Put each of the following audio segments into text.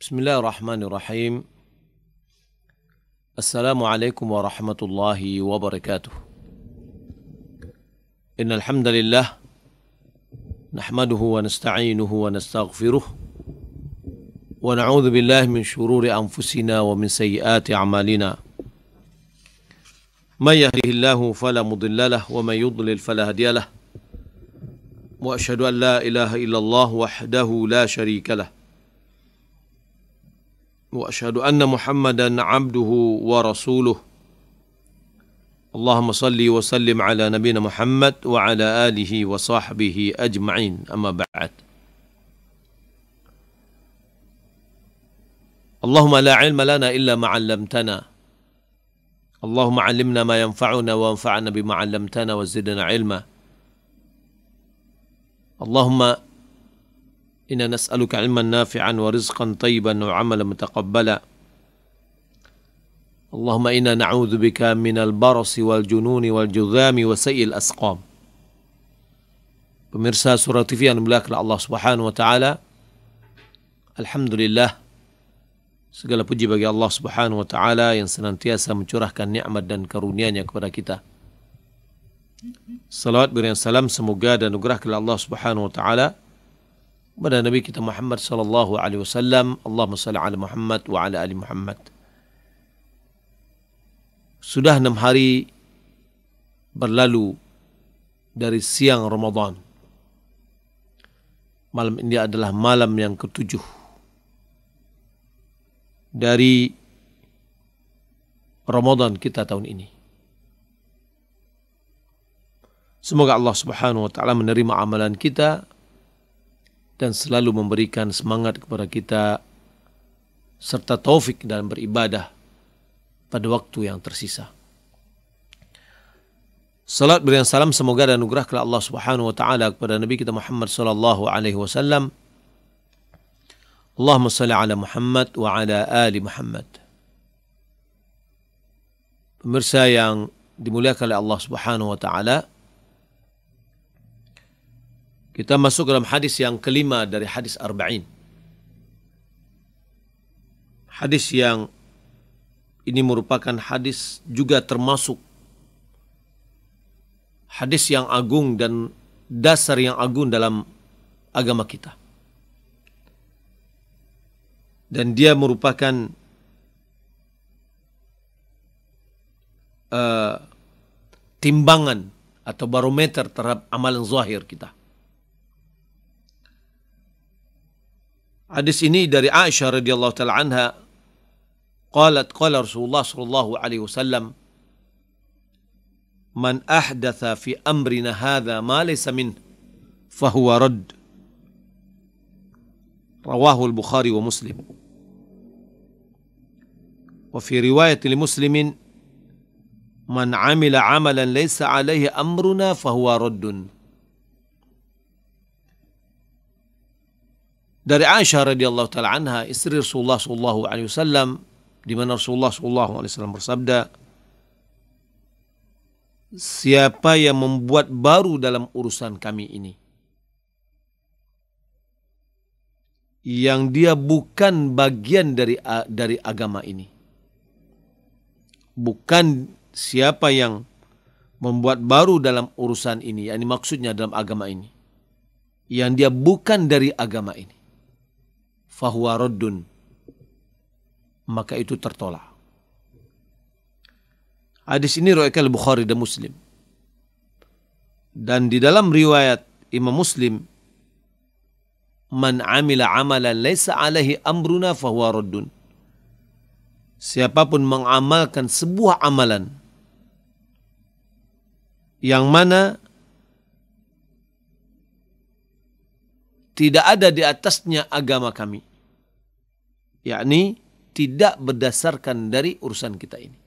Bismillahirrahmanirrahim. Assalamualaikum warahmatullahi wabarakatuh. Innal hamdalillah nahmaduhu wa nasta'inuhu wa nastaghfiruh wa na'udzu billahi min shururi anfusina wa min sayyiati a'malina. May yahdihillahu fala mudilla lahu wa may yudlil fala hadiya lahu. Wa asyhadu an la ilaha illallah wahdahu la syarika lahu. Wa asyhadu anna Muhammadan abduhu wa rasuluh. Allahumma salli wa sallim ala nabiyina Muhammad wa ala alihi wa sahbihi ajma'in. Amma ba'd. Allahumma la ilma lana illa ma 'allamtana. Allahumma 'allimna ma yanfa'una wa anfa'na bima 'allamtana wa zidna ilma. Allahumma inna nas'aluka ilman nafi'an wa rizqan tayyiban wa 'amalan mutaqabbala. Allahumma inna na'udzubika minal barasi wal jununi wal judhami wa sayyi'il asqam. Pemirsa Surah TV yang dimuliakan Allah Subhanahu wa taala. Alhamdulillah, segala puji bagi Allah Subhanahu wa taala yang senantiasa mencurahkan nikmat dan karunia-Nya kepada kita. Salawat berikan salam semoga dan anugerah kepada Allah Subhanahu wa taala kepada Nabi kita Muhammad sallallahu alaihi wasallam. Allahumma salli ala Muhammad wa ala ali Muhammad. Sudah 6 hari berlalu dari siang Ramadan. Malam ini adalah malam yang ke-7 dari Ramadan kita tahun ini. Semoga Allah Subhanahu wa taala menerima amalan kita dan selalu memberikan semangat kepada kita serta taufik dalam beribadah pada waktu yang tersisa. Salat berikan salam semoga dan anugerah kepada Allah Subhanahu wa taala kepada Nabi kita Muhammad sallallahu alaihi wasallam. Allahumma salli ala Muhammad wa ala ali Muhammad. Pemirsa yang dimuliakan oleh Allah Subhanahu wa taala, kita masuk dalam hadis yang kelima dari hadis Arba'in. Hadis yang ini merupakan hadis juga termasuk hadis yang agung dan dasar yang agung dalam agama kita. Dan dia merupakan timbangan atau barometer terhadap amalan zahir kita. Hadis ini dari Aisyah radhiyallahu taala anha, qalat qala Rasulullah sallallahu alaihi wasallam, man ahdatha fi amrina hadha ma laysa min fahuwa radd. Rawahu al-Bukhari wa Muslim. Wa fi riwayat li Muslimin, man amila amalan laysa alaihi amruna fahuwa raddun. Dari Aisyah radhiyallahu taala anha, istri Rasulullah sallallahu alaihi wasallam, di mana Rasulullah sallallahu alaihi wasallam bersabda, siapa yang membuat baru dalam urusan kami ini, yang dia bukan bagian dari agama ini, bukan siapa yang membuat baru dalam urusan ini, yakni maksudnya dalam agama ini, yang dia bukan dari agama ini, fahuwa raddun, maka itu tertolak. Hadis ini riwayat Bukhari dan Muslim. Dan di dalam riwayat Imam Muslim, man amila amalan laisa alaihi amruna fahuwa raddun. Siapapun mengamalkan sebuah amalan yang mana tidak ada di atasnya agama kami, yakni tidak berdasarkan dari urusan kita ini,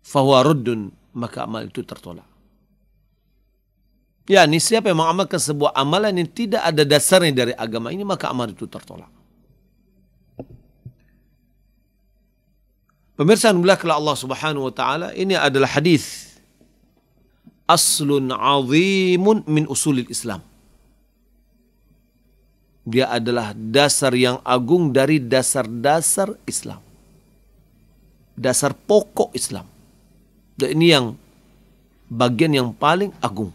fahuwa raddun, maka amal itu tertolak. Yakni siapa yang mengamalkan sebuah amalan yang tidak ada dasarnya dari agama ini, maka amal itu tertolak. Pemirsa yang dimuliakan Allah Subhanahu wa taala, ini adalah hadis aslun azimun min usulil Islam. Dia adalah dasar yang agung dari dasar-dasar Islam. Dasar pokok Islam. Dan ini yang bagian yang paling agung.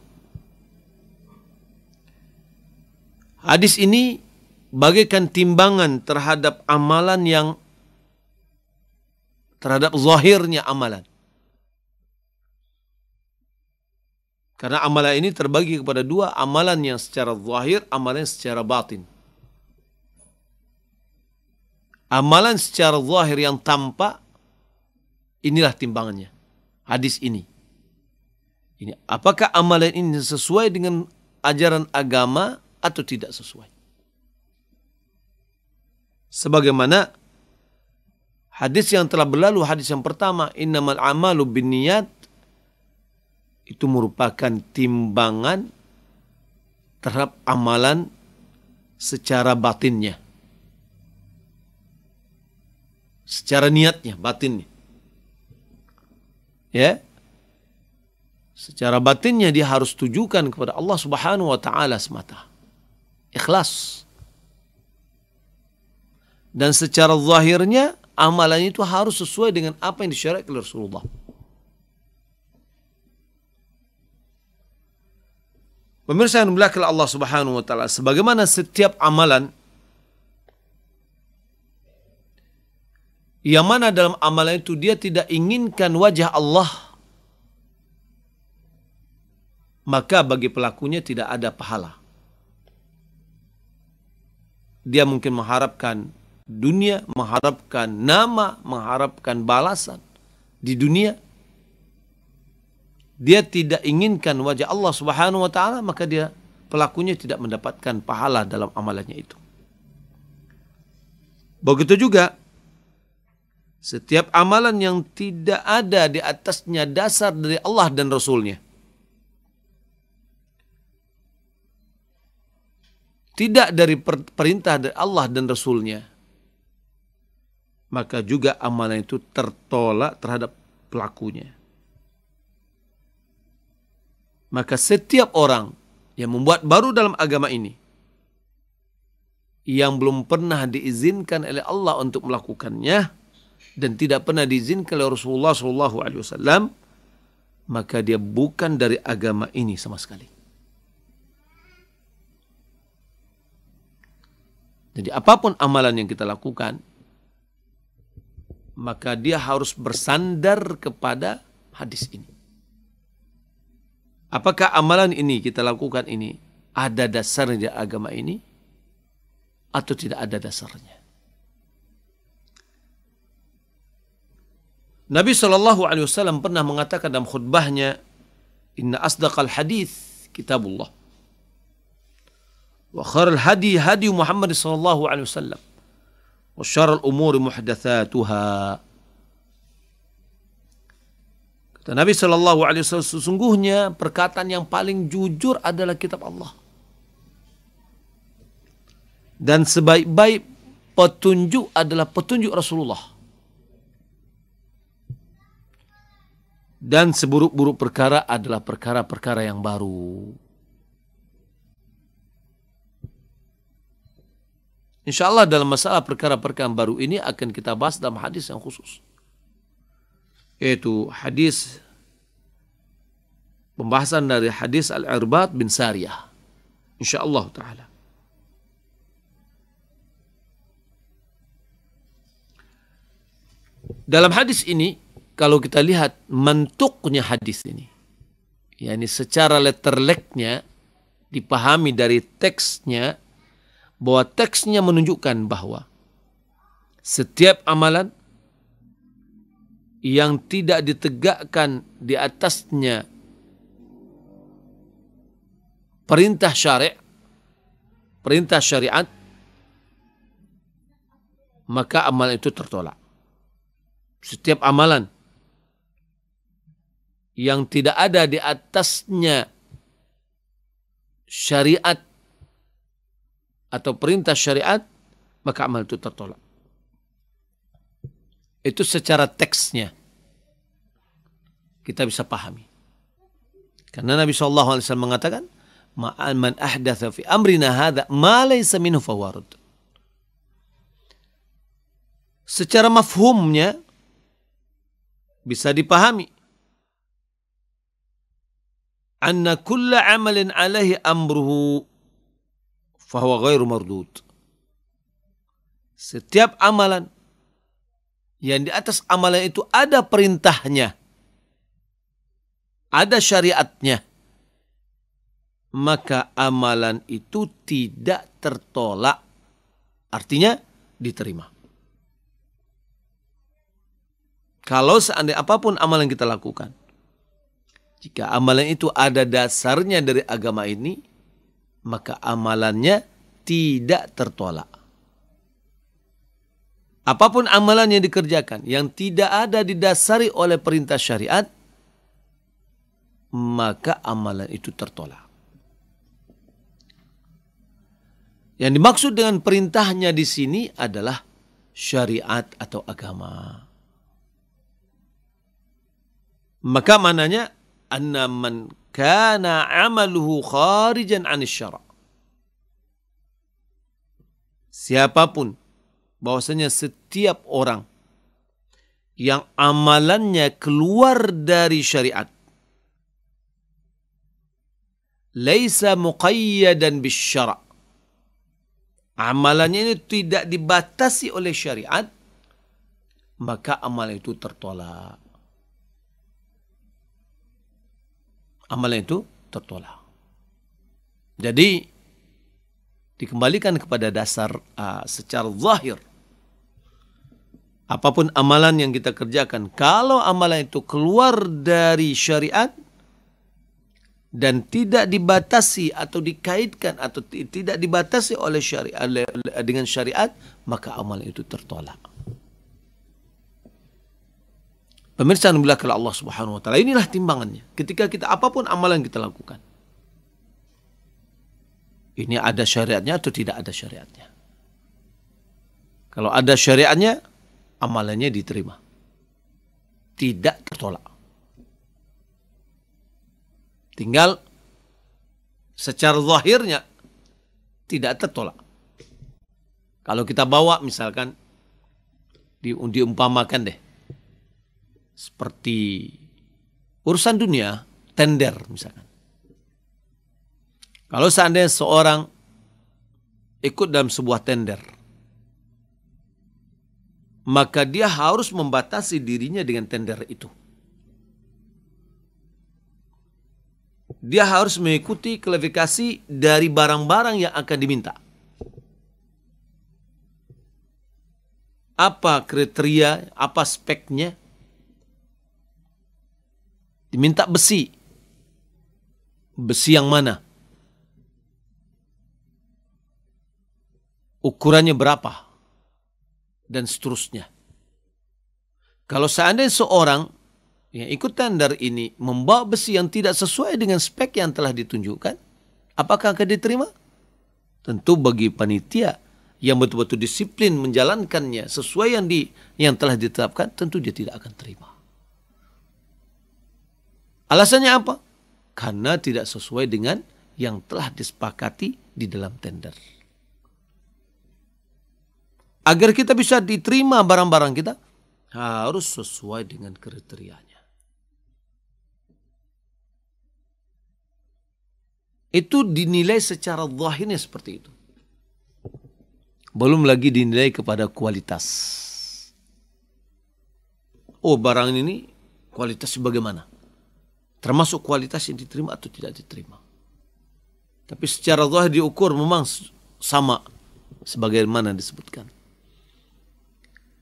Hadis ini bagaikan timbangan terhadap amalan yang terhadap zahirnya amalan. Karena amalan ini terbagi kepada dua, amalan yang secara zahir, amalan yang secara batin. Amalan secara zahir yang tampak, inilah timbangannya. Hadis ini. Apakah amalan ini sesuai dengan ajaran agama atau tidak sesuai? Sebagaimana hadis yang telah berlalu, hadis yang pertama, innamal a'malu binniyat, itu merupakan timbangan terhadap amalan secara batinnya. Secara niatnya, batinnya. Ya. Secara batinnya dia harus tujukan kepada Allah Subhanahu wa taala semata. Ikhlas. Dan secara zahirnya amalan itu harus sesuai dengan apa yang disyariatkan oleh Rasulullah. Pemirsa yang dimuliakan Allah Subhanahu wa taala, sebagaimana setiap amalan yang mana dalam amalan itu dia tidak inginkan wajah Allah, maka bagi pelakunya tidak ada pahala. Dia mungkin mengharapkan dunia, mengharapkan nama, mengharapkan balasan di dunia. Dia tidak inginkan wajah Allah Subhanahu wa taala, maka dia pelakunya tidak mendapatkan pahala dalam amalannya itu. Begitu juga setiap amalan yang tidak ada di atasnya dasar dari Allah dan Rasulnya, tidak dari perintah dari Allah dan Rasulnya, maka juga amalan itu tertolak terhadap pelakunya. Maka setiap orang yang membuat baru dalam agama ini, yang belum pernah diizinkan oleh Allah untuk melakukannya dan tidak pernah diizinkan oleh Rasulullah SAW, maka dia bukan dari agama ini sama sekali. Jadi apapun amalan yang kita lakukan, maka dia harus bersandar kepada hadis ini. Apakah amalan ini kita lakukan ini ada dasarnya di agama ini atau tidak ada dasarnya? Nabi SAW pernah mengatakan dalam khutbahnya, Inna asdaqal hadith kitabullah, wa khairul hadi hadi Muhammad SAW, wa syarrul umuri muhdatsatuha. Kata Nabi SAW, sesungguhnya perkataan yang paling jujur adalah kitab Allah. Dan sebaik-baik petunjuk adalah petunjuk Rasulullah. Dan seburuk-buruk perkara adalah perkara-perkara yang baru. InsyaAllah dalam masalah perkara-perkara yang baru ini akan kita bahas dalam hadis yang khusus. Yaitu hadis, pembahasan dari hadis Al-Irbad bin Sariyah. InsyaAllah ta'ala. Dalam hadis ini, kalau kita lihat mantuknya hadis ini, yakni secara letterleknya dipahami dari teksnya, bahwa teksnya menunjukkan bahwa setiap amalan yang tidak ditegakkan di atasnya perintah syariat, maka amalan itu tertolak. Setiap amalan yang tidak ada di atasnya syariat atau perintah syariat, maka amal itu tertolak. Itu secara teksnya kita bisa pahami. Karena Nabi SAW mengatakan, man ahdatha fi amrina hadza ma laysa minhu fahuwa radd. Secara mafhumnya bisa dipahami anna kulla amalin alaihi amruhu fahuwa ghairu mardud. Setiap amalan yang di atas amalan itu ada perintahnya, ada syariatnya, maka amalan itu tidak tertolak. Artinya diterima. Kalau seandainya apapun amalan yang kita lakukan, jika amalan itu ada dasarnya dari agama ini, maka amalannya tidak tertolak. Apapun amalan yang dikerjakan yang tidak ada didasari oleh perintah syariat, maka amalan itu tertolak. Yang dimaksud dengan perintahnya di sini adalah syariat atau agama. Maka mananya anna man kana amaluhu kharijan 'anil syara'. Siapapun, bahwasanya setiap orang yang amalannya keluar dari syariat, laisa muqayyadan bisyara', amalannya ini tidak dibatasi oleh syariat, maka amalan itu tertolak. Amalan itu tertolak. Jadi dikembalikan kepada dasar secara zahir. Apapun amalan yang kita kerjakan, kalau amalan itu keluar dari syariat dan tidak dibatasi atau dikaitkan atau tidak dibatasi oleh syariat dengan syariat, maka amalan itu tertolak. Pemirsa yang dimuliakan Allah Subhanahu wa taala, inilah timbangannya. Ketika kita apapun amalan kita lakukan, ini ada syariatnya atau tidak ada syariatnya. Kalau ada syariatnya, amalannya diterima, tidak tertolak. Tinggal secara zahirnya tidak tertolak. Kalau kita bawa misalkan diumpamakan deh, seperti urusan dunia, tender misalkan. Kalau seandainya seorang ikut dalam sebuah tender, maka dia harus membatasi dirinya dengan tender itu. Dia harus mengikuti kualifikasi dari barang-barang yang akan diminta. Apa kriteria, apa speknya? Diminta besi. Besi yang mana? Ukurannya berapa? Dan seterusnya. Kalau seandainya seorang yang ikut tender ini membawa besi yang tidak sesuai dengan spek yang telah ditunjukkan, apakah akan diterima? Tentu bagi panitia yang betul-betul disiplin menjalankannya sesuai yang telah ditetapkan, tentu dia tidak akan terima. Alasannya apa? Karena tidak sesuai dengan yang telah disepakati di dalam tender. Agar kita bisa diterima barang-barang kita, harus sesuai dengan kriterianya. Itu dinilai secara zahirnya seperti itu. Belum lagi dinilai kepada kualitas. Oh, barang ini kualitasnya bagaimana? Termasuk kualitas yang diterima atau tidak diterima. Tapi secara zahir diukur memang sama sebagaimana disebutkan.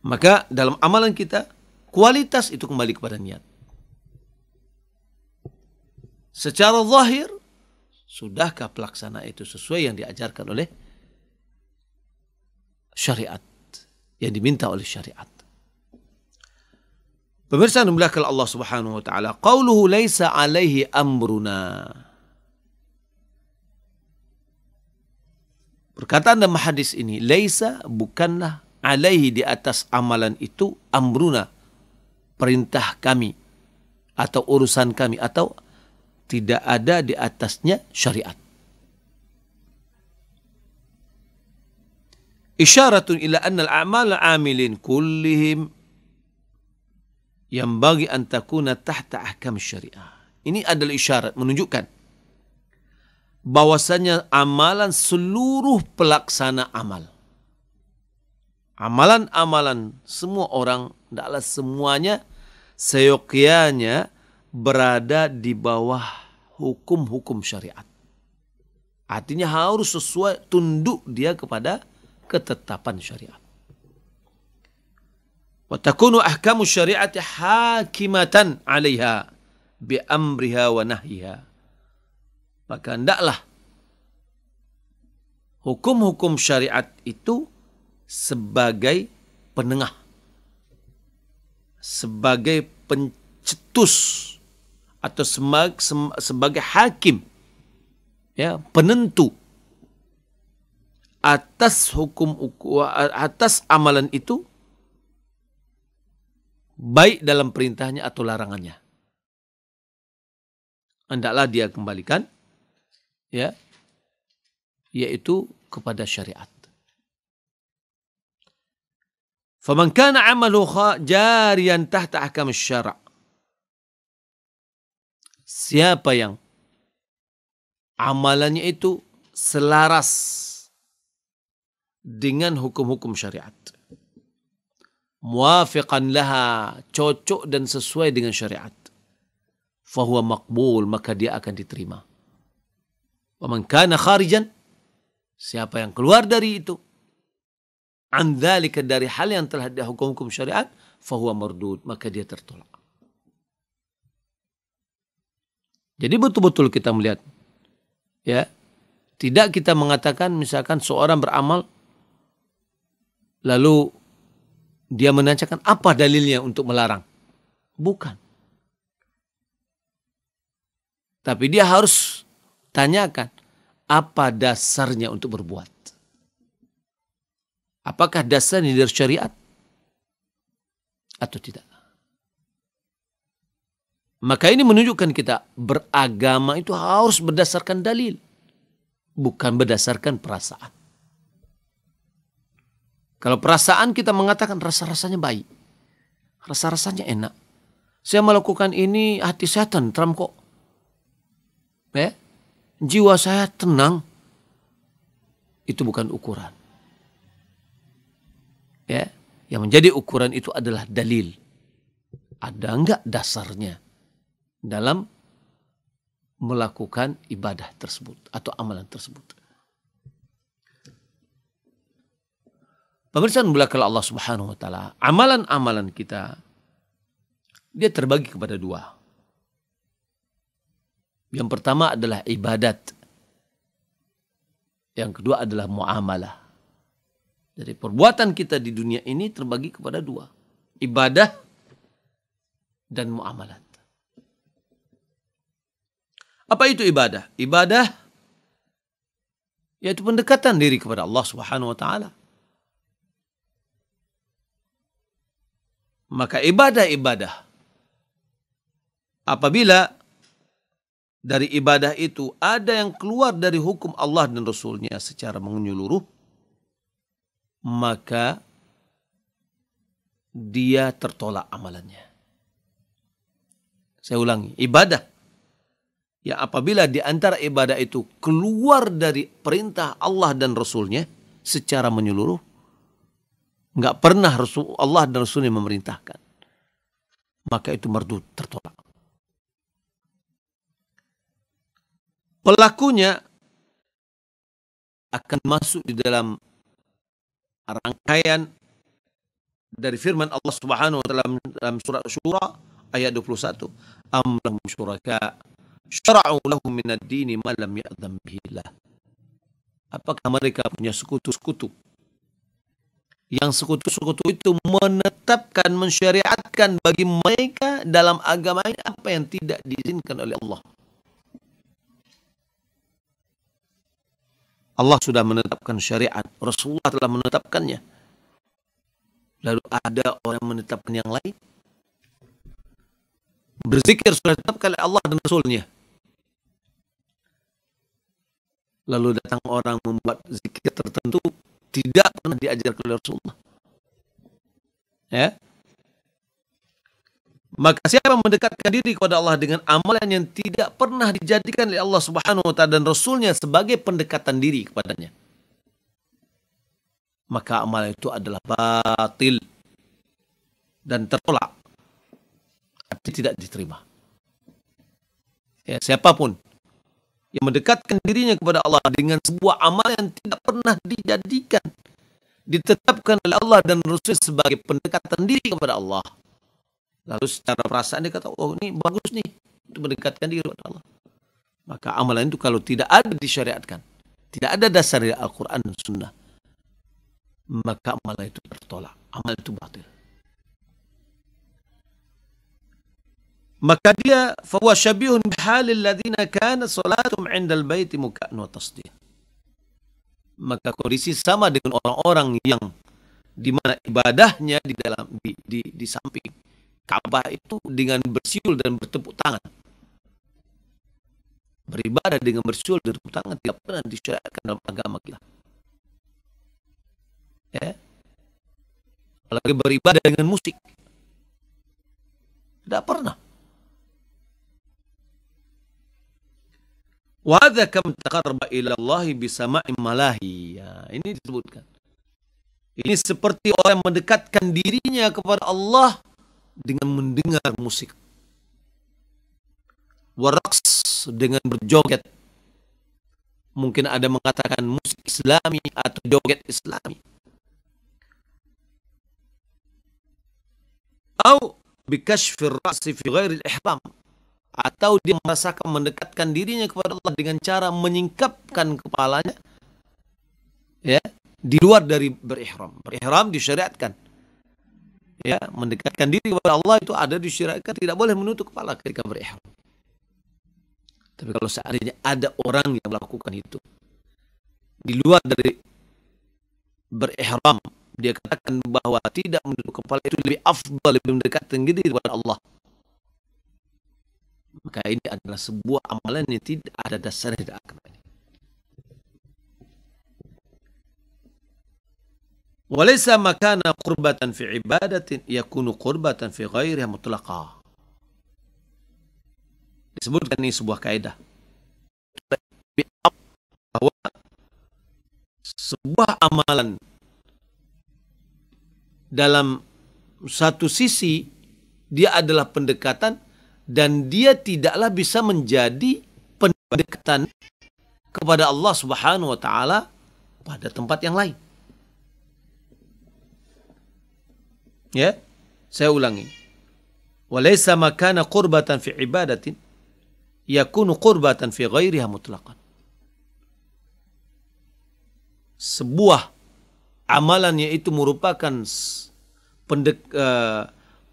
Maka dalam amalan kita, kualitas itu kembali kepada niat. Secara zahir, sudahkah pelaksana itu sesuai yang diajarkan oleh syariat, yang diminta oleh syariat. Pemirsa yang dimuliakan Allah Subhanahu wa taala, qauluhu laisa alaihi amruna. Perkataan dalam hadis ini, laisa bukanlah, alaihi di atas amalan itu, amruna perintah kami atau urusan kami, atau tidak ada di atasnya syariat. Isyaratun ila anna al-a'mal amilin kullihim yang bagi an takuna tahta ahkam syariah. Ini adalah isyarat menunjukkan bahwasanya amalan seluruh pelaksana amal. Amalan-amalan semua orang, tidaklah semuanya seyogyanya berada di bawah hukum-hukum syariat. Artinya harus sesuai, tunduk dia kepada ketetapan syariat. Wa takunu ahkamu syariati hakimatan 'alaiha bi amriha wa nahyiha. Maka hendaklah hukum-hukum syariat itu sebagai penengah, sebagai pencetus atau sebagai hakim, ya, penentu atas atas amalan itu, baik dalam perintahnya atau larangannya. Hendaklah dia kembalikan, ya, yaitu kepada syariat. Faman kana 'amaluhu jariyan tahta ahkam syara'. Siapa yang amalannya itu selaras dengan hukum-hukum syariat, muwafiqan laha, cocok dan sesuai dengan syariat, fahuwa maqbul, maka dia akan diterima. Wa man kana kharijan, siapa yang keluar dari itu, an dzalika, dari hal yang telah ada hukum-hukum syariat, fahuwa mardud, maka dia tertolak. Jadi betul-betul kita melihat, ya, tidak kita mengatakan misalkan seorang beramal lalu dia menanyakan apa dalilnya untuk melarang. Bukan. Tapi dia harus tanyakan apa dasarnya untuk berbuat. Apakah dasarnya dari syariat atau tidak? Maka ini menunjukkan kita beragama itu harus berdasarkan dalil, bukan berdasarkan perasaan. Kalau perasaan kita mengatakan rasa-rasanya baik, rasa-rasanya enak, saya melakukan ini hati saya tentram kok, ya, jiwa saya tenang, itu bukan ukuran. Ya, yang menjadi ukuran itu adalah dalil. Ada enggak dasarnya dalam melakukan ibadah tersebut atau amalan tersebut. Pemirsa yang dimuliakan Allah Subhanahu wa taala, amalan-amalan kita dia terbagi kepada dua. Yang pertama adalah ibadat. Yang kedua adalah muamalah. Jadi perbuatan kita di dunia ini terbagi kepada dua. Ibadah dan muamalat. Apa itu ibadah? Ibadah yaitu pendekatan diri kepada Allah Subhanahu wa taala. Maka ibadah-ibadah, apabila dari ibadah itu ada yang keluar dari hukum Allah dan Rasulnya secara menyeluruh, maka dia tertolak amalannya. Saya ulangi, ibadah ya apabila di antara ibadah itu keluar dari perintah Allah dan Rasulnya secara menyeluruh, nggak pernah Allah dan Rasulnya memerintahkan, maka itu mardud, tertolak. Pelakunya akan masuk di dalam rangkaian dari firman Allah Subhanahu wa taala dalam surat Syura ayat 21. Am lahum syuraka syara'u lahum minad dini ma lam ya'dzam bihi Allah. Apakah mereka punya sekutu-sekutu? Yang sekutu-sekutu itu menetapkan, mensyariatkan bagi mereka dalam agama ini apa yang tidak diizinkan oleh Allah. Allah sudah menetapkan syariat, Rasulullah telah menetapkannya. Lalu ada orang yang menetapkan yang lain. Berzikir sudah ditetapkan oleh Allah dan Rasulnya. Lalu datang orang membuat zikir tertentu tidak pernah diajarkan oleh Rasulullah. Ya. Maka siapa mendekatkan diri kepada Allah dengan amalan yang tidak pernah dijadikan oleh Allah Subhanahu wa taala dan Rasulnya sebagai pendekatan diri kepadanya, maka amalan itu adalah batil dan tertolak, tidak diterima. Ya, siapapun yang mendekatkan dirinya kepada Allah dengan sebuah amal yang tidak pernah dijadikan, ditetapkan oleh Allah dan Rasul sebagai pendekatan diri kepada Allah, lalu secara perasaan dia kata, oh ini bagus nih untuk mendekatkan diri kepada Allah, maka amalan itu kalau tidak ada disyariatkan, tidak ada dasar dari Al-Quran dan Sunnah, maka amalan itu tertolak, amal itu batil. Maka dia fahuwa syabihun bihalil ladzina kana salatuhum 'indal baiti muka'an wa tasdih. Maka kondisi sama dengan orang-orang yang di mana ibadahnya di samping Ka'bah itu dengan bersiul dan bertepuk tangan. Beribadah dengan bersiul dan bertepuk tangan tidak pernah disyariatkan dalam agama kita. Ya. Apalagi beribadah dengan musik. Tidak pernah. Wa hadza kam taqarraba ila Allah bisama'i malahi. Ya, ini disebutkan. Ini seperti orang yang mendekatkan dirinya kepada Allah dengan mendengar musik. Waraqs, dengan berjoget. Mungkin ada mengatakan musik Islami atau joget Islami. Atau bikashfir ra'si fi ghairil ihram, atau dia merasakan mendekatkan dirinya kepada Allah dengan cara menyingkapkan kepalanya, ya, di luar dari berihram. Berihram disyariatkan. Ya, mendekatkan diri kepada Allah itu ada disyariatkan, tidak boleh menutup kepala ketika berihram. Tapi kalau seandainya ada orang yang melakukan itu di luar dari berihram, dia katakan bahwa tidak menutup kepala itu lebih afdal, lebih mendekatkan diri kepada Allah, maka ini adalah sebuah amalan yang tidak ada dasarnya di agama ini. Walaysa makana qurbatan fi ibadatin yakunu qurbatan fi ghairiha mutlaqah. Disebutkan ini sebuah kaidah bahwa sebuah amalan dalam satu sisi dia adalah pendekatan dan dia tidaklah bisa menjadi pendekatan kepada Allah Subhanahu wa taala pada tempat yang lain. Ya, saya ulangi. Walaysa makana qurbatan fi ibadatin yakunu qurbatan fi ghairiha mutlaqan. Sebuah amalan yaitu merupakan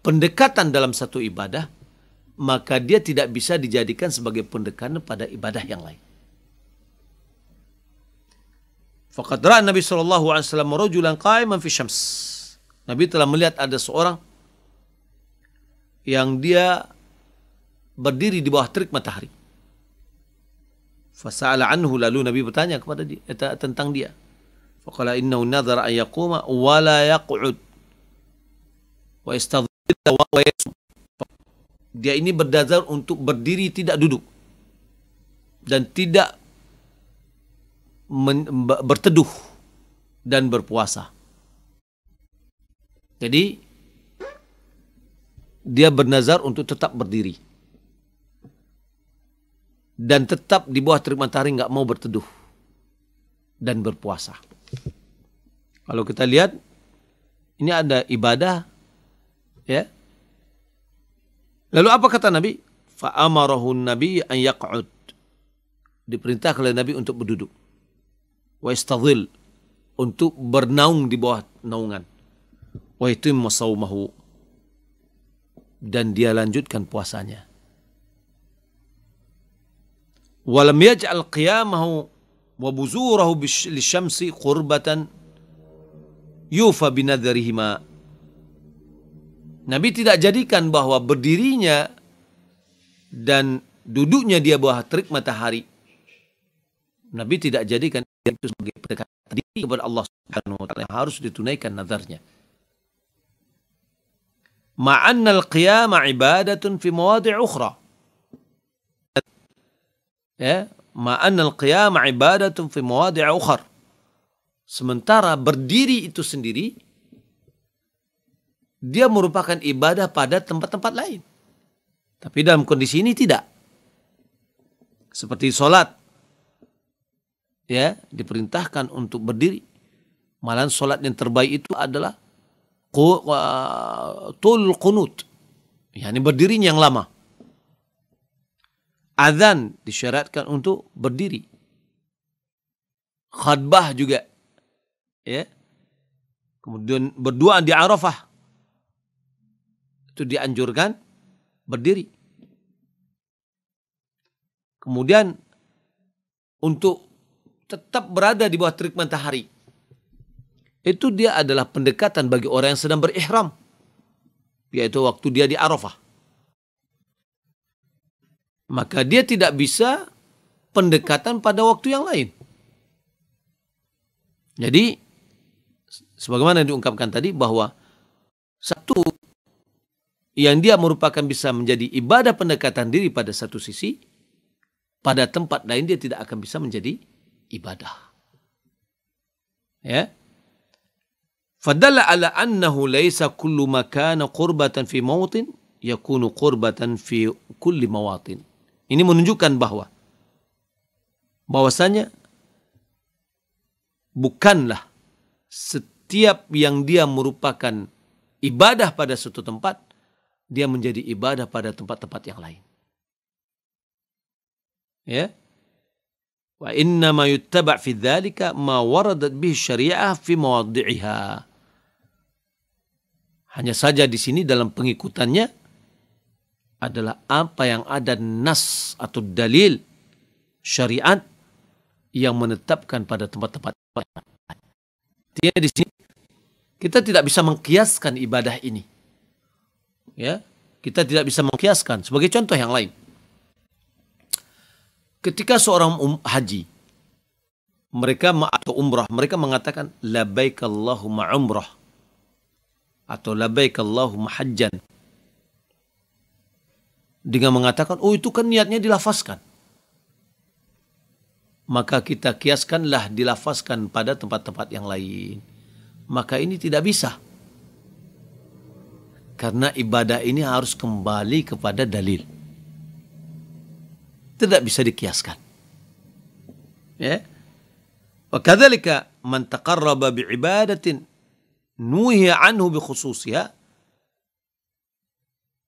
pendekatan dalam satu ibadah, maka dia tidak bisa dijadikan sebagai pendekatan pada ibadah yang lain. Faqad ra'a Nabi sallallahu alaihi wasallam rajulan qa'iman fi syams. Nabi telah melihat ada seorang yang dia berdiri di bawah terik matahari. Fasa'ala anhu, lalu Nabi bertanya kepada dia tentang dia. Faqala innahu nadhara an yaquma wa la yaq'ud wa yastadhilla wa yasum. Dia ini berdasar untuk berdiri tidak duduk dan tidak berteduh dan berpuasa. Jadi dia bernazar untuk tetap berdiri dan tetap di bawah terik matahari, nggak mau berteduh dan berpuasa. Kalau kita lihat ini ada ibadah, ya. Lalu apa kata Nabi? Fa'amarahu Nabi an yaq'ud. Diperintahkan oleh Nabi untuk berduduk. Wa istadhil, untuk bernaung di bawah naungan. Wa yutimma shaumahu, dan dia lanjutkan puasanya. Wa lam yaj'al qiyamahu wa buzurahu lisyamsi qurbatan yufa binadharihima. Nabi tidak jadikan bahwa berdirinya dan duduknya dia bawah terik matahari, Nabi tidak jadikan itu sebagai pendekatan diri kepada Allah Subhanahu wa taala, harus ditunaikan nazarnya. Ma'annal qiyama ibadatun fi mawadi' ukhra. Ya, ma'annal qiyama ibadatun fi mawadi' ukhra. Sementara berdiri itu sendiri dia merupakan ibadah pada tempat-tempat lain. Tapi dalam kondisi ini tidak. Seperti sholat, ya, diperintahkan untuk berdiri. Malahan sholat yang terbaik itu adalah tul qunut, yakni berdirinya yang lama. Azan disyaratkan untuk berdiri. Khutbah juga, ya. Kemudian berdoa di Arafah itu dianjurkan berdiri. Kemudian untuk tetap berada di bawah terik matahari, itu dia adalah pendekatan bagi orang yang sedang berihram, yaitu waktu dia di Arafah. Maka dia tidak bisa pendekatan pada waktu yang lain. Jadi sebagaimana diungkapkan tadi bahwa satu yang dia merupakan bisa menjadi ibadah pendekatan diri pada satu sisi, pada tempat lain dia tidak akan bisa menjadi ibadah. Ya. Fadalla ala annahu laisa kullu makana qurbatan fi mawtin yakunu qurbatan fi kulli mawatin. Ini menunjukkan bahwasanya bukanlah setiap yang dia merupakan ibadah pada suatu tempat dia menjadi ibadah pada tempat-tempat yang lain. Ya. Wa inna ma yuttaba' fi dzalika ma waradat bihi syari'ah fi mawadhi'iha. Hanya saja di sini dalam pengikutannya adalah apa yang ada nas atau dalil syariat yang menetapkan pada tempat-tempat. Artinya di sini kita tidak bisa mengkiaskan ibadah ini. Ya, kita tidak bisa mengkiaskan. Sebagai contoh yang lain, ketika seorang haji, mereka atau umrah, mereka mengatakan labbaik Allahumma umrah atau labbaik Allahumma hajjan, dengan mengatakan, oh itu kan niatnya dilafazkan. Maka kita kiaskanlah dilafazkan pada tempat-tempat yang lain. Maka ini tidak bisa. Karena ibadah ini harus kembali kepada dalil. Tidak bisa dikiaskan. Ya. Wa kadzalika man taqarraba bi'ibadatin nuhiya anhu bi khususiha.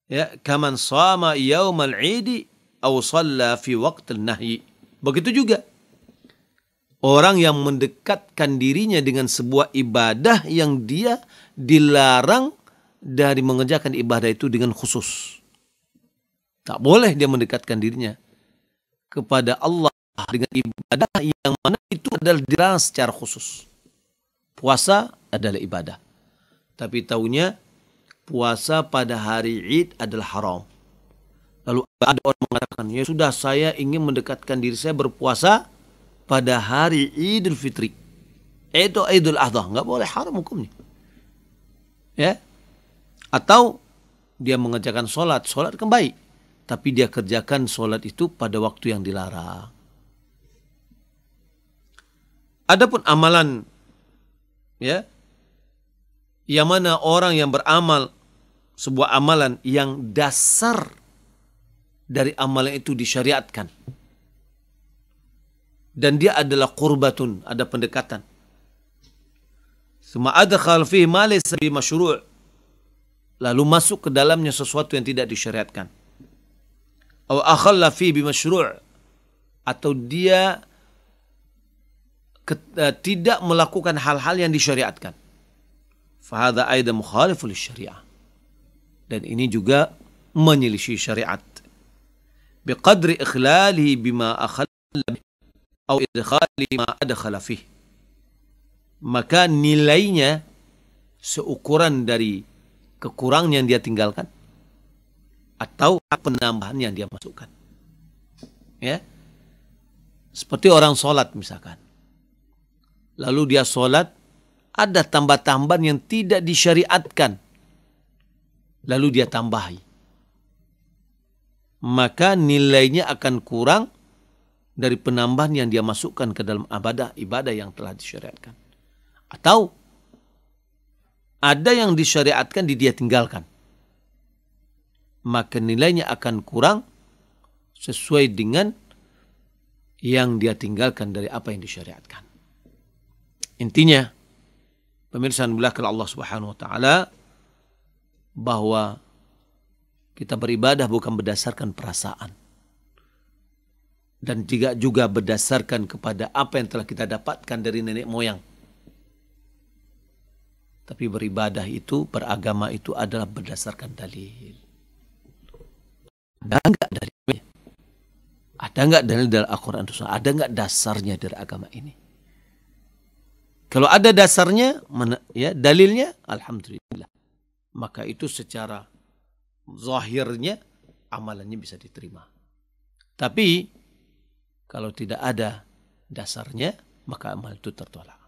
Ya, kaman shama yaumal 'idi aw shalla fi waqtil nahyi. Begitu juga orang yang mendekatkan dirinya dengan sebuah ibadah yang dia dilarang dari mengerjakan ibadah itu dengan khusus. Tak boleh dia mendekatkan dirinya kepada Allah dengan ibadah yang mana itu adalah dilarang secara khusus. Puasa adalah ibadah. Tapi taunya puasa pada hari Id adalah haram. Lalu ada orang mengatakan, ya sudah saya ingin mendekatkan diri saya berpuasa pada hari Idul Fitri. Itu Idul Adha. Enggak boleh, haram hukumnya. Ya. Atau dia mengerjakan sholat kan baik. Tapi dia kerjakan sholat itu pada waktu yang dilarang. Adapun amalan, ya, yang mana orang yang beramal sebuah amalan yang dasar dari amalan itu disyariatkan, dan dia adalah qurbatun, ada pendekatan. Suma adkhal fihi ma laysa bi masyru', lalu masuk ke dalamnya sesuatu yang tidak disyariatkan. Aw akhalla fihi bi masyru', atau dia tidak melakukan hal-hal yang disyariatkan. Fa hadza aidan mukhalifun lisyariah. Dan ini juga menyelisih syariat. Biqadri ikhlalihi bima akhalla atau idkhali ma adkhala fih. Maka nilainya seukuran dari kekurangan yang dia tinggalkan atau penambahan yang dia masukkan. Ya. Seperti orang sholat misalkan. lalu dia sholat, ada tambah-tambahan yang tidak disyariatkan, lalu dia tambahi, maka nilainya akan kurang dari penambahan yang dia masukkan ke dalam ibadah yang telah disyariatkan. Atau ada yang disyariatkan dia tinggalkan, maka nilainya akan kurang sesuai dengan yang dia tinggalkan dari apa yang disyariatkan. Intinya, pemirsa yang dimuliakan Allah Subhanahu wa taala, bahwa kita beribadah bukan berdasarkan perasaan, dan juga berdasarkan kepada apa yang telah kita dapatkan dari nenek moyang. Tapi beribadah itu, beragama itu adalah berdasarkan dalil. Ada enggak dalilnya? Ada enggak dalil dari Al-Quran? Ada enggak dasarnya dari agama ini? Kalau ada dasarnya, dalilnya, alhamdulillah. Maka itu secara zahirnya amalannya bisa diterima. Tapi kalau tidak ada dasarnya, maka amal itu tertolak.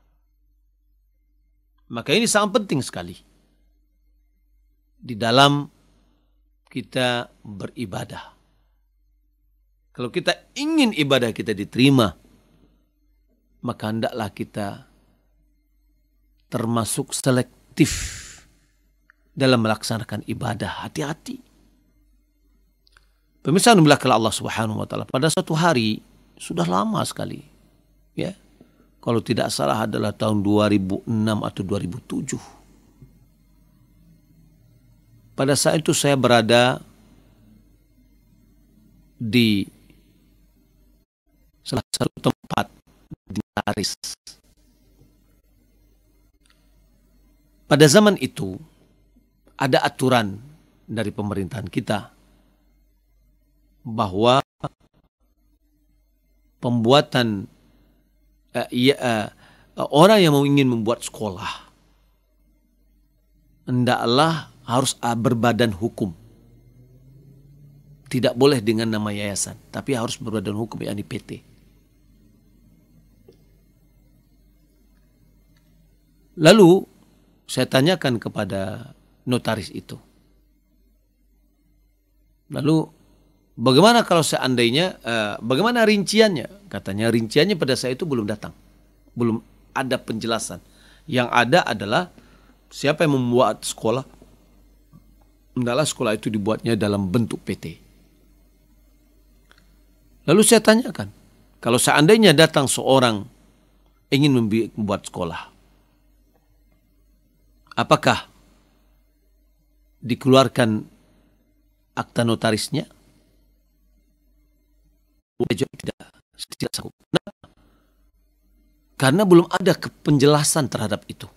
Maka ini sangat penting sekali di dalam kita beribadah. Kalau kita ingin ibadah kita diterima, maka hendaklah kita termasuk selektif dalam melaksanakan ibadah. Hati-hati. Pemirsa yang dimuliakan Allah Subhanahu wa taala, pada suatu hari, sudah lama sekali, ya, kalau tidak salah adalah tahun 2006 atau 2007. Pada saat itu saya berada di salah satu tempat di Paris. Pada zaman itu ada aturan dari pemerintahan kita bahwa pembuatan orang yang ingin membuat sekolah hendaklah harus berbadan hukum. Tidak boleh dengan nama yayasan, tapi harus berbadan hukum, yakni PT. Lalu saya tanyakan kepada notaris itu, lalu bagaimana kalau seandainya, bagaimana rinciannya? Katanya rinciannya pada saat itu belum datang. Belum ada penjelasan. Yang ada adalah siapa yang membuat sekolah, hendaklah sekolah itu dibuatnya dalam bentuk PT. Lalu saya tanyakan, kalau seandainya datang seorang ingin membuat sekolah, apakah dikeluarkan akta notarisnya? Tidak sanggup. Karena belum ada penjelasan terhadap itu.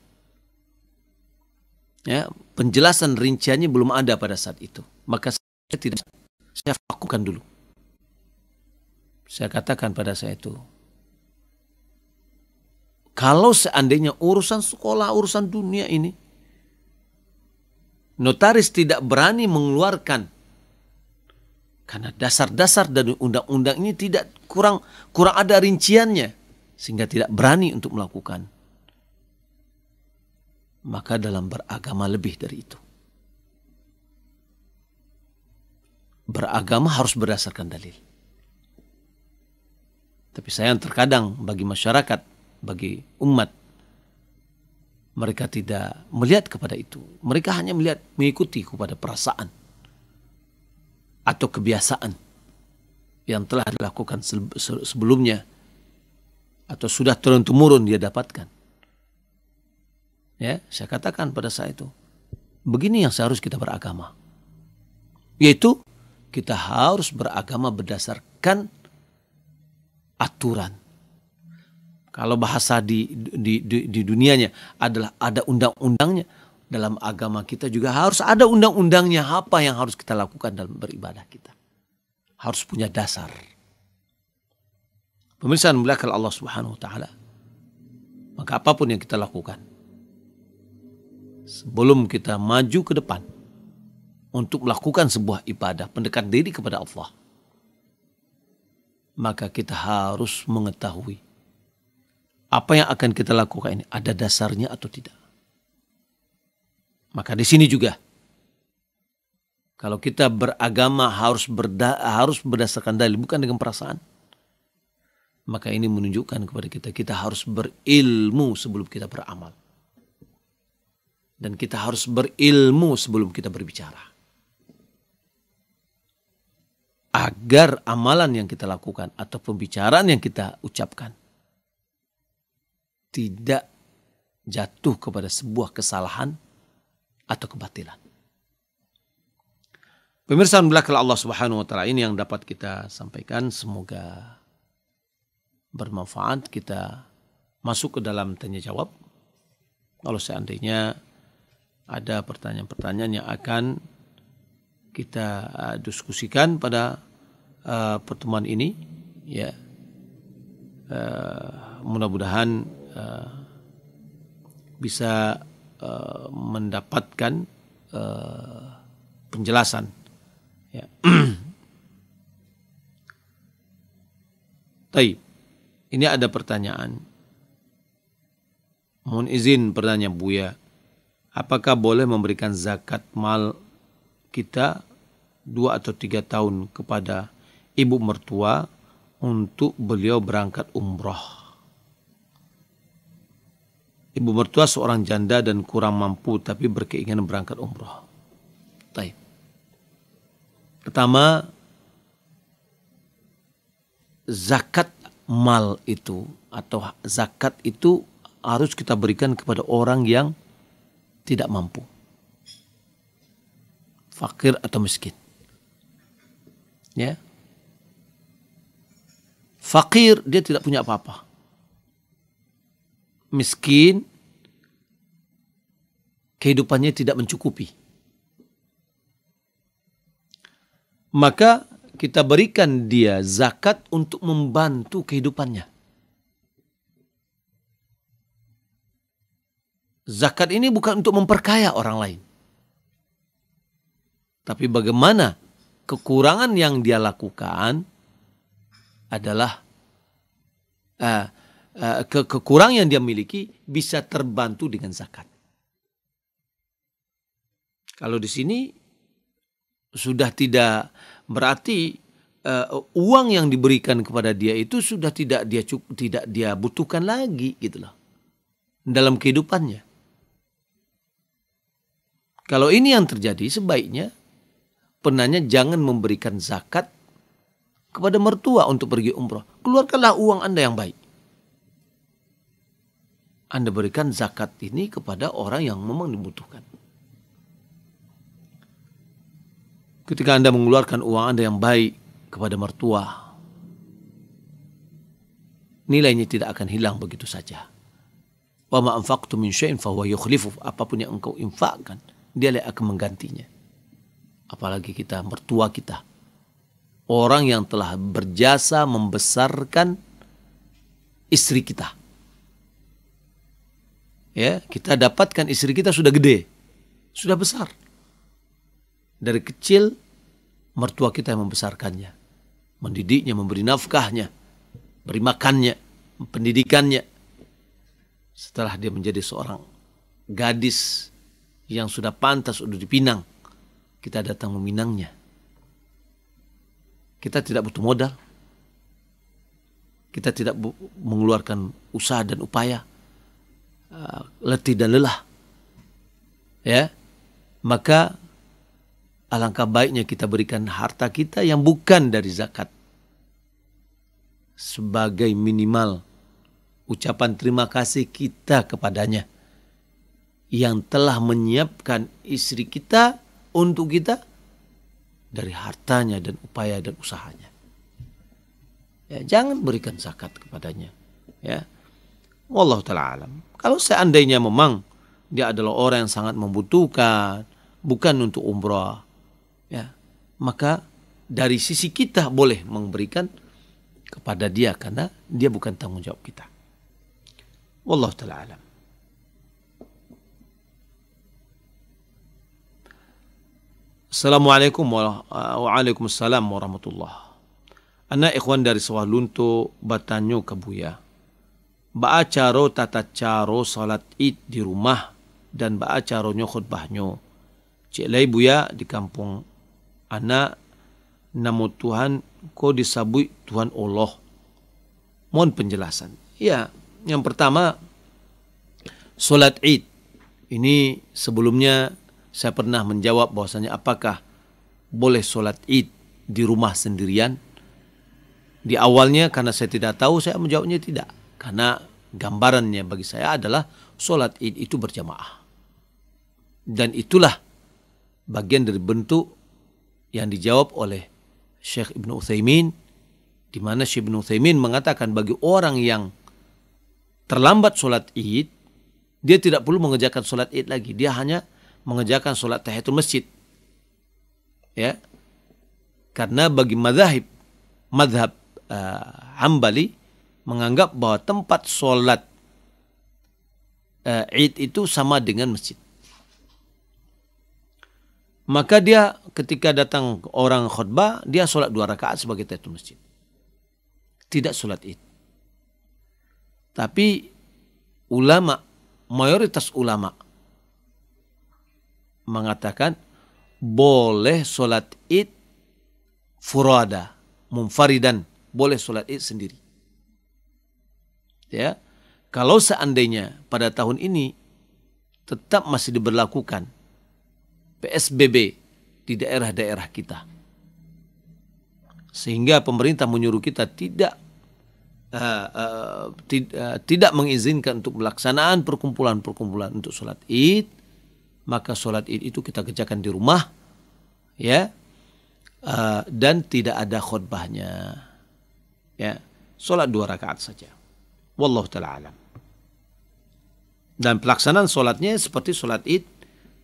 Ya, penjelasan rinciannya belum ada pada saat itu. Maka saya lakukan dulu. Saya katakan pada saya itu, kalau seandainya urusan sekolah, urusan dunia ini, notaris tidak berani mengeluarkan, karena dasar-dasar dari undang-undang ini tidak kurang ada rinciannya, sehingga tidak berani untuk melakukan. Maka dalam beragama lebih dari itu. Beragama harus berdasarkan dalil. Tapi sayang terkadang bagi masyarakat, bagi umat, mereka tidak melihat kepada itu. Mereka hanya mengikuti kepada perasaan atau kebiasaan yang telah dilakukan sebelumnya atau sudah turun-temurun dia dapatkan. Ya, saya katakan pada saat itu, begini yang seharusnya kita beragama. Yaitu kita harus beragama berdasarkan aturan. Kalau bahasa di dunianya adalah ada undang-undangnya, dalam agama kita juga harus ada undang-undangnya, apa yang harus kita lakukan dalam beribadah kita. Harus punya dasar. Pemirsa yang dimuliakan Allah Subhanahu wa taala, maka apapun yang kita lakukan, sebelum kita maju ke depan untuk melakukan sebuah ibadah, pendekat diri kepada Allah, maka kita harus mengetahui apa yang akan kita lakukan ini ada dasarnya atau tidak. Maka di sini juga, kalau kita beragama harus berdasarkan dalil, bukan dengan perasaan. Maka ini menunjukkan kepada kita harus berilmu sebelum kita beramal. Dan kita harus berilmu sebelum kita berbicara. Agar amalan yang kita lakukan atau pembicaraan yang kita ucapkan tidak jatuh kepada sebuah kesalahan atau kebatilan. Pemirsa belakang Allah Subhanahu wa taala, ini yang dapat kita sampaikan, semoga bermanfaat. Kita masuk ke dalam tanya jawab. Kalau seandainya ada pertanyaan-pertanyaan yang akan kita diskusikan pada pertemuan ini, ya, mudah-mudahan bisa mendapatkan penjelasan. Ya. Taib. Ini ada pertanyaan. Mohon izin bertanya Buya, apakah boleh memberikan zakat mal kita 2 atau 3 tahun kepada ibu mertua untuk beliau berangkat umroh? Ibu mertua seorang janda dan kurang mampu tapi berkeinginan berangkat umroh. Taib. Pertama, zakat mal itu atau zakat itu harus kita berikan kepada orang yang tidak mampu. Fakir atau miskin. Ya. Fakir, dia tidak punya apa-apa. Miskin, kehidupannya tidak mencukupi. Maka kita berikan dia zakat untuk membantu kehidupannya. Zakat ini bukan untuk memperkaya orang lain. Tapi bagaimana kekurangan yang dia lakukan adalah kekurangan yang dia miliki bisa terbantu dengan zakat. Kalau di sini sudah tidak berarti uang yang diberikan kepada dia itu sudah tidak dia butuhkan lagi gitu loh dalam kehidupannya. Kalau ini yang terjadi, sebaiknya penanya jangan memberikan zakat kepada mertua untuk pergi umroh. Keluarkanlah uang Anda yang baik. Anda berikan zakat ini kepada orang yang memang dibutuhkan. Ketika Anda mengeluarkan uang Anda yang baik kepada mertua, nilainya tidak akan hilang begitu saja. Wa ma anfaqtum min syai'in fa huwa yukhlifu. Apapun yang engkau infakkan, dia akan menggantinya. Apalagi kita, mertua kita, orang yang telah berjasa membesarkan istri kita. Ya, kita dapatkan istri kita sudah gede, sudah besar. Dari kecil, mertua kita yang membesarkannya, mendidiknya, memberi nafkahnya, beri makannya, pendidikannya. Setelah dia menjadi seorang gadis yang sudah pantas untuk dipinang, kita datang meminangnya. Kita tidak butuh modal. Kita tidak mengeluarkan usaha dan upaya, letih dan lelah. Ya, maka alangkah baiknya kita berikan harta kita yang bukan dari zakat sebagai minimal ucapan terima kasih kita kepadanya yang telah menyiapkan istri kita untuk kita dari hartanya dan upaya dan usahanya. Ya, jangan berikan zakat kepadanya. Ya, wallahu ta'ala alam. Kalau seandainya memang dia adalah orang yang sangat membutuhkan, bukan untuk umrah, ya, maka dari sisi kita boleh memberikan kepada dia karena dia bukan tanggung jawab kita. Wallahu ta'ala alam. Assalamualaikum waalaikumsalam warahmatullah. Anak ikhwan dari Sawah Lunto bertanya ke Buya, Ba'acaro tata caro salat id di rumah dan ba'acaronyo khutbahnya. Cik lai buya di kampung anak namo Tuhan ko disabui Tuhan Allah. Mohon penjelasan. Ya, yang pertama salat id. Ini sebelumnya saya pernah menjawab bahwasanya apakah boleh salat id di rumah sendirian. Di awalnya karena saya tidak tahu saya menjawabnya tidak. Karena gambarannya bagi saya adalah sholat id itu berjamaah. Dan itulah bagian dari bentuk yang dijawab oleh Syekh Ibn Utsaimin, di mana Syekh Ibn Utsaimin mengatakan bagi orang yang terlambat sholat id, dia tidak perlu mengerjakan sholat id lagi. Dia hanya mengerjakan sholat tahiyatul masjid. Ya, karena bagi madhab Hambali menganggap bahwa tempat sholat id itu sama dengan masjid. Maka dia ketika datang orang khutbah, dia sholat 2 rakaat sebagai tahiyatul masjid. Tidak sholat id. Tapi ulama, mayoritas ulama mengatakan boleh sholat id furada, munfaridan, boleh sholat id sendiri. Ya, kalau seandainya pada tahun ini tetap masih diberlakukan PSBB di daerah-daerah kita, sehingga pemerintah menyuruh kita tidak mengizinkan untuk pelaksanaan perkumpulan-perkumpulan untuk sholat id, maka sholat id itu kita kerjakan di rumah, ya, dan tidak ada khutbahnya, ya, sholat 2 rakaat saja. Wallahu ta'ala alam. Dan pelaksanaan sholatnya seperti sholat id,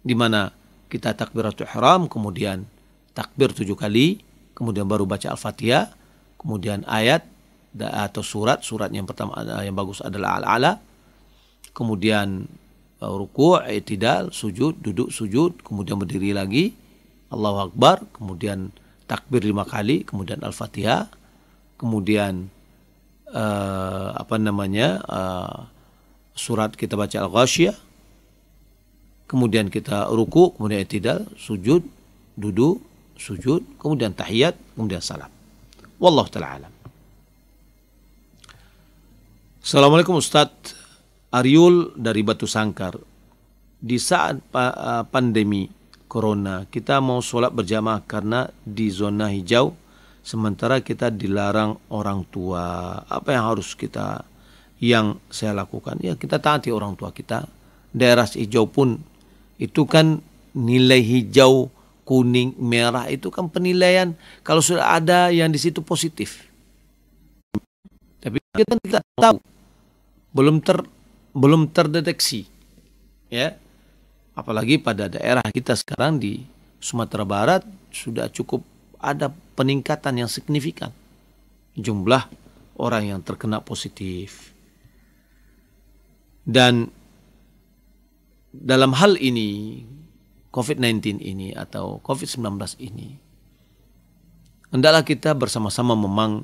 di mana kita takbiratul ihram, kemudian takbir 7 kali, kemudian baru baca Al-Fatihah, kemudian ayat atau surat yang pertama yang bagus adalah Al-A'la, kemudian ruku', i'tidal, sujud, duduk sujud, kemudian berdiri lagi, Allahu Akbar, kemudian takbir 5 kali, kemudian Al-Fatihah, kemudian surat kita baca Al-Ghasyiyah, kemudian kita ruku, kemudian i'tidal, sujud, duduk, sujud, kemudian tahiyat, kemudian salam. Wallahu ta'ala alam. Assalamualaikum Ustadz, Ariul dari Batu Sangkar. Di saat pandemi Corona, kita mau sholat berjamaah karena di zona hijau, sementara kita dilarang orang tua. Apa yang saya lakukan? Ya, kita taati orang tua kita. Daerah hijau pun itu kan nilai hijau, kuning, merah itu kan penilaian kalau sudah ada yang di situ positif. Tapi kita tidak tahu, belum terdeteksi, ya. Apalagi pada daerah kita sekarang di Sumatera Barat sudah cukup ada peningkatan yang signifikan jumlah orang yang terkena positif. Dan dalam hal ini, COVID-19 ini atau COVID-19 ini, hendaklah kita bersama-sama memang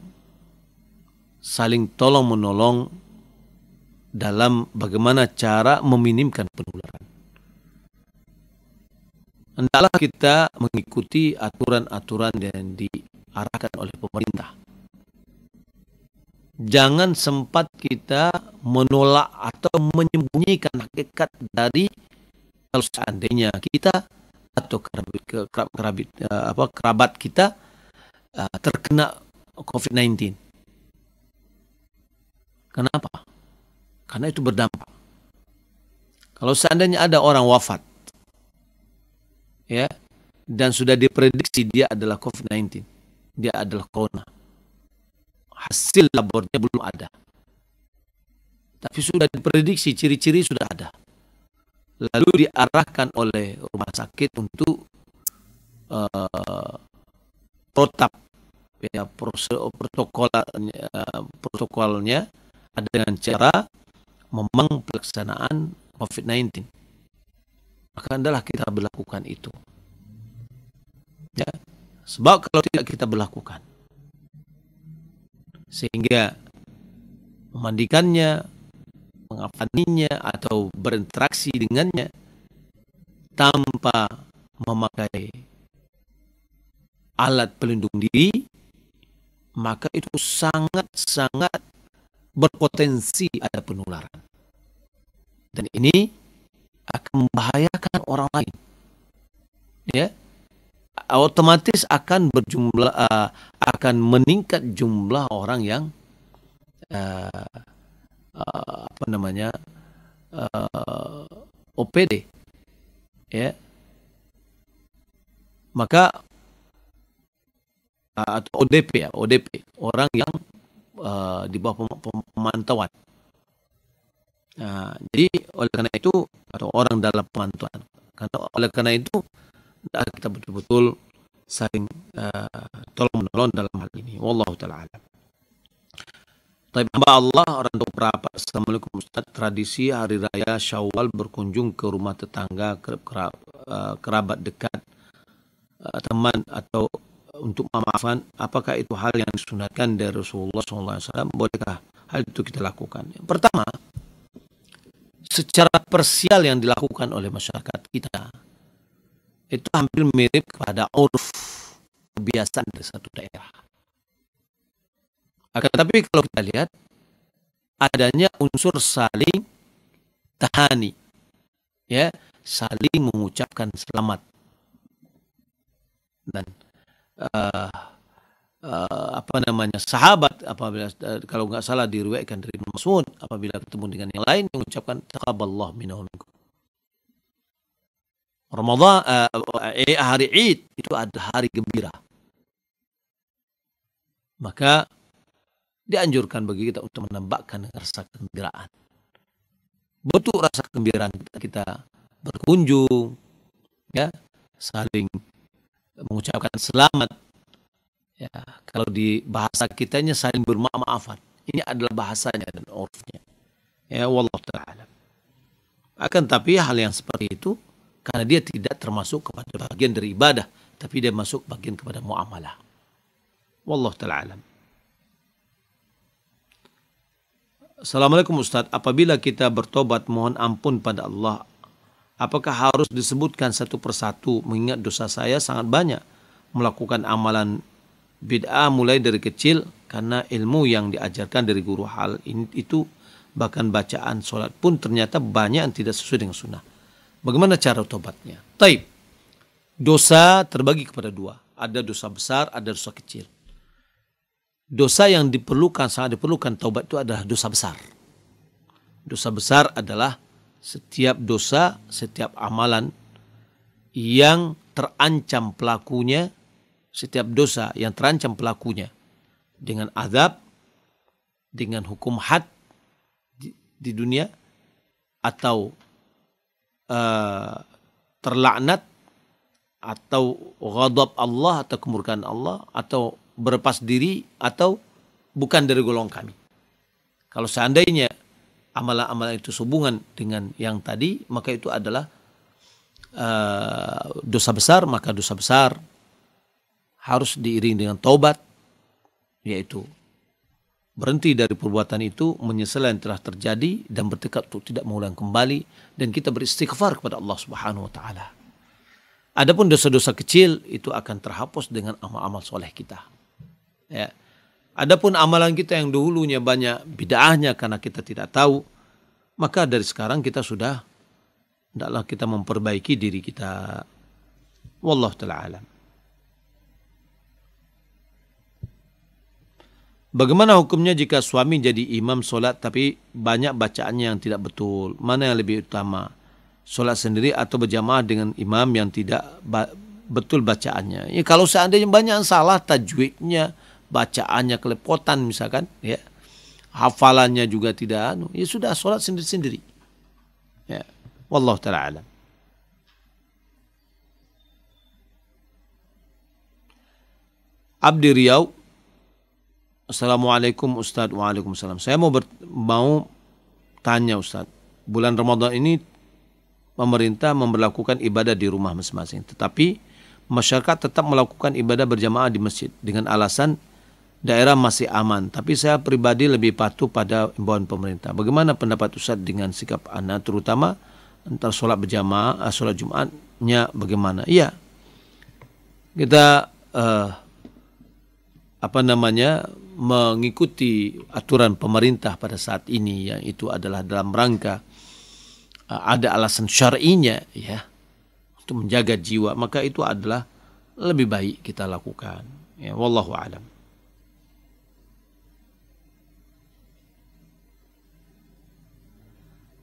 saling tolong-menolong dalam bagaimana cara meminimkan penularan. Hendaklah kita mengikuti aturan-aturan yang diarahkan oleh pemerintah. Jangan sempat kita menolak atau menyembunyikan hakikat dari kalau seandainya kita atau kerabat kita terkena COVID-19. Kenapa? Karena itu berdampak. Kalau seandainya ada orang wafat, ya, dan sudah diprediksi dia adalah COVID-19, dia adalah corona, hasil labornya belum ada, tapi sudah diprediksi, ciri-ciri sudah ada, lalu diarahkan oleh rumah sakit untuk protap, ya, protokolnya ada dengan cara memang pelaksanaan COVID-19, maka hendaklah kita berlakukan itu, ya. Sebab kalau tidak kita berlakukan, sehingga memandikannya, mengafaninya atau berinteraksi dengannya tanpa memakai alat pelindung diri, maka itu sangat-sangat berpotensi ada penularan. Dan ini akan membahayakan orang lain. Ya, otomatis akan akan meningkat jumlah orang yang OPD, ya. Maka atau ODP, orang yang di bawah pemantauan. Jadi oleh karena itu, atau orang dalam pemantauan. Oleh karena itu kita betul-betul saling tolong menolong dalam hal ini. Wallahu taala alam. Tapi hamba Allah, orang tua perapat, assalamualaikum Ustaz, tradisi hari raya Syawal berkunjung ke rumah tetangga, kerabat dekat, teman atau untuk memaafkan, apakah itu hal yang disunatkan dari Rasulullah SAW? Bolehkah hal itu kita lakukan? Yang pertama, secara parsial yang dilakukan oleh masyarakat kita itu hampir mirip kepada urf, kebiasaan dari satu daerah. Akan tetapi kalau kita lihat, adanya unsur saling tahani, ya, saling mengucapkan selamat. Dan sahabat apabila kalau nggak salah diriwayatkan dari Ibnu Mas'ud, apabila ketemu dengan yang lain mengucapkan taqabbalallahu minna wa minkum. Ramadan, hari Id itu ada hari gembira. Maka dianjurkan bagi kita untuk menambahkan rasa kegembiraan. Bentuk rasa kegembiraan kita berkunjung, ya, saling mengucapkan selamat. Ya, kalau di bahasa kitanya saling bermaaf-maafan. Ini adalah bahasanya dan urfnya. Ya, wallahu ta'ala. Akan tapi hal yang seperti itu, karena dia tidak termasuk kepada bagian dari ibadah, tapi dia masuk bagian kepada muamalah. Wallahu ta'ala. Assalamualaikum Ustaz, apabila kita bertobat mohon ampun pada Allah, apakah harus disebutkan satu persatu, mengingat dosa saya sangat banyak, melakukan amalan bid'ah mulai dari kecil karena ilmu yang diajarkan dari guru hal ini itu, bahkan bacaan solat pun ternyata banyak yang tidak sesuai dengan sunnah. Bagaimana cara tobatnya? Taib. Dosa terbagi kepada dua, ada dosa besar, ada dosa kecil. Dosa yang sangat diperlukan taubat itu adalah dosa besar. Dosa besar adalah setiap dosa, setiap amalan yang terancam pelakunya, setiap dosa yang terancam pelakunya dengan azab, dengan hukum had di dunia, atau terlaknat, atau ghadab Allah, atau kemurkaan Allah, atau berlepas diri, atau bukan dari golongan kami. Kalau seandainya amalan-amalan itu sehubungan dengan yang tadi, maka itu adalah dosa besar, maka dosa besar harus diiring dengan taubat, yaitu berhenti dari perbuatan itu, menyesal yang telah terjadi dan bertekad untuk tidak mengulang kembali, dan kita beristighfar kepada Allah Subhanahu wa taala. Adapun dosa-dosa kecil itu akan terhapus dengan amal-amal soleh kita. Ya. Adapun amalan kita yang dahulunya banyak bid'ahnya karena kita tidak tahu, maka dari sekarang kita sudah hendaklah kita memperbaiki diri kita. Wallahu ta'ala alam. Bagaimana hukumnya jika suami jadi imam solat tapi banyak bacaannya yang tidak betul? Mana yang lebih utama? Solat sendiri atau berjamaah dengan imam yang tidak betul bacaannya? Ya, kalau seandainya banyak yang salah tajwidnya, bacaannya kelepotan misalkan, ya, hafalannya juga tidak, ya sudah solat sendiri-sendiri. Ya, wallahu ta'ala alam. Abdi Riau, assalamualaikum Ustaz. Waalaikumsalam. Saya mau tanya Ustaz, bulan Ramadan ini pemerintah memberlakukan ibadah di rumah masing-masing, tetapi masyarakat tetap melakukan ibadah berjamaah di masjid dengan alasan daerah masih aman, tapi saya pribadi lebih patuh pada imbauan pemerintah. Bagaimana pendapat Ustadz dengan sikap Anda, terutama antara sholat berjamaah, sholat Jumatnya bagaimana? Iya, kita mengikuti aturan pemerintah pada saat ini, yang itu adalah dalam rangka ada alasan syar'inya ya untuk menjaga jiwa, maka itu adalah lebih baik kita lakukan. Ya, wallahu a'lam.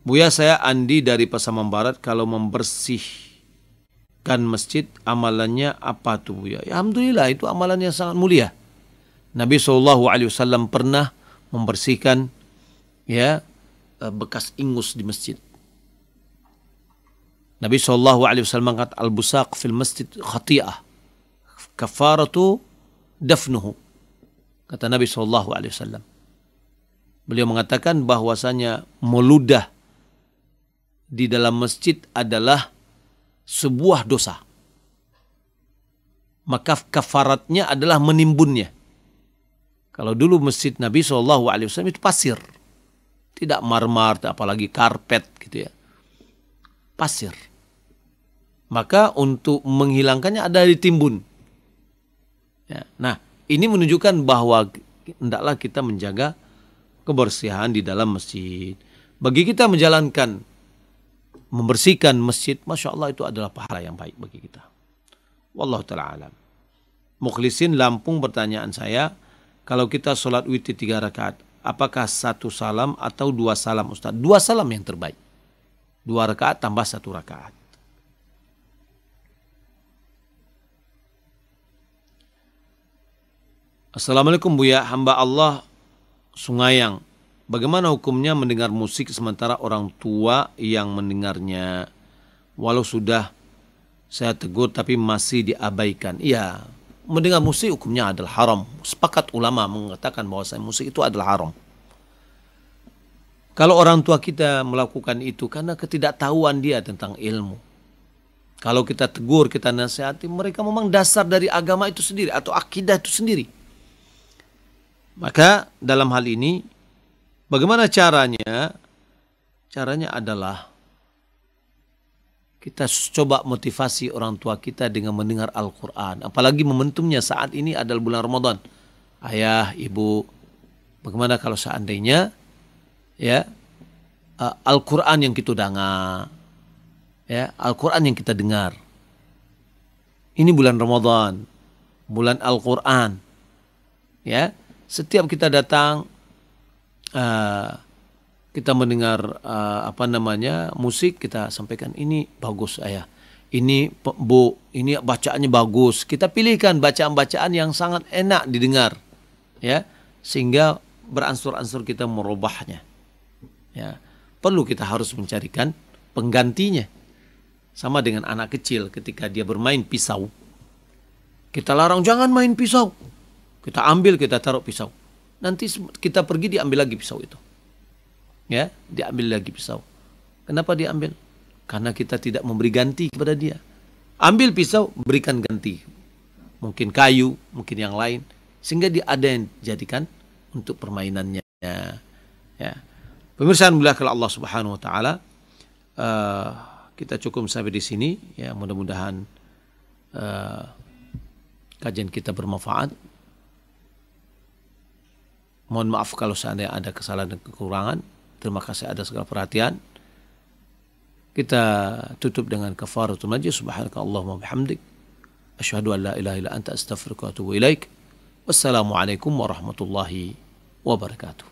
Buya, saya Andi dari Pasaman Barat. Kalau membersihkan masjid, amalannya apa tuh Buya? Ya, alhamdulillah, itu amalan yang sangat mulia. Nabi SAW pernah membersihkan ya bekas ingus di masjid. Nabi SAW mengatakan al-busaq fil masjid khati'ah kafaratu dafnuhu. Kata Nabi SAW. Beliau mengatakan bahwasanya meludah di dalam masjid adalah sebuah dosa. Maka kafaratnya adalah menimbunnya. Kalau dulu masjid Nabi SAW itu pasir. Tidak marmer, apalagi karpet gitu ya. Pasir. Maka untuk menghilangkannya ada ditimbun. Ya. Nah, ini menunjukkan bahwa hendaklah kita menjaga kebersihan di dalam masjid. Bagi kita menjalankan, membersihkan masjid, Masya Allah, itu adalah pahala yang baik bagi kita. Wallahu ta'ala alam. Mukhlisin Lampung, pertanyaan saya, kalau kita sholat witir 3 rakaat, apakah 1 salam atau 2 salam Ustaz? 2 salam yang terbaik. 2 rakaat tambah 1 rakaat. Assalamualaikum Buya, hamba Allah Sungayang. Bagaimana hukumnya mendengar musik sementara orang tua yang mendengarnya? Walau sudah saya tegur tapi masih diabaikan. Iya, mendengar musik hukumnya adalah haram. Sepakat ulama mengatakan bahwa musik itu adalah haram. Kalau orang tua kita melakukan itu karena ketidaktahuan dia tentang ilmu. Kalau kita tegur, kita nasihati, mereka memang dasar dari agama itu sendiri atau akidah itu sendiri. Maka dalam hal ini bagaimana caranya? Caranya adalah kita coba motivasi orang tua kita dengan mendengar Al-Quran. Apalagi momentumnya saat ini adalah bulan Ramadan. Ayah, ibu, bagaimana kalau seandainya ya Al-Quran yang kita dengar, ya Al-Quran yang kita dengar. Ini bulan Ramadan, bulan Al-Quran. Ya, setiap kita datang, kita mendengar musik, kita sampaikan ini bagus ayah, ini bu, ini bacaannya bagus. Kita pilihkan bacaan-bacaan yang sangat enak didengar, ya, sehingga beransur-ansur kita merubahnya. Ya, perlu kita harus mencarikan penggantinya. Sama dengan anak kecil ketika dia bermain pisau, kita larang jangan main pisau. Kita ambil, kita taruh pisau. Nanti kita pergi diambil lagi pisau itu. Ya, diambil lagi pisau. Kenapa diambil? Karena kita tidak memberi ganti kepada dia. Ambil pisau, berikan ganti. Mungkin kayu, mungkin yang lain. Sehingga dia ada yang dijadikan untuk permainannya. Ya. Pemirsa yang dimuliakan Allah Subhanahu wa taala, kita cukup sampai di sini. Ya, mudah-mudahan kajian kita bermanfaat. Mohon maaf kalau seandainya ada kesalahan dan kekurangan. Terima kasih atas segala perhatian. Kita tutup dengan kafaratul majlis. Subhanakallahumma bihamdik, asyhadu an la ilaha illa anta astaghfiruka wa atubu ilaik. Wassalamualaikum warahmatullahi wabarakatuh.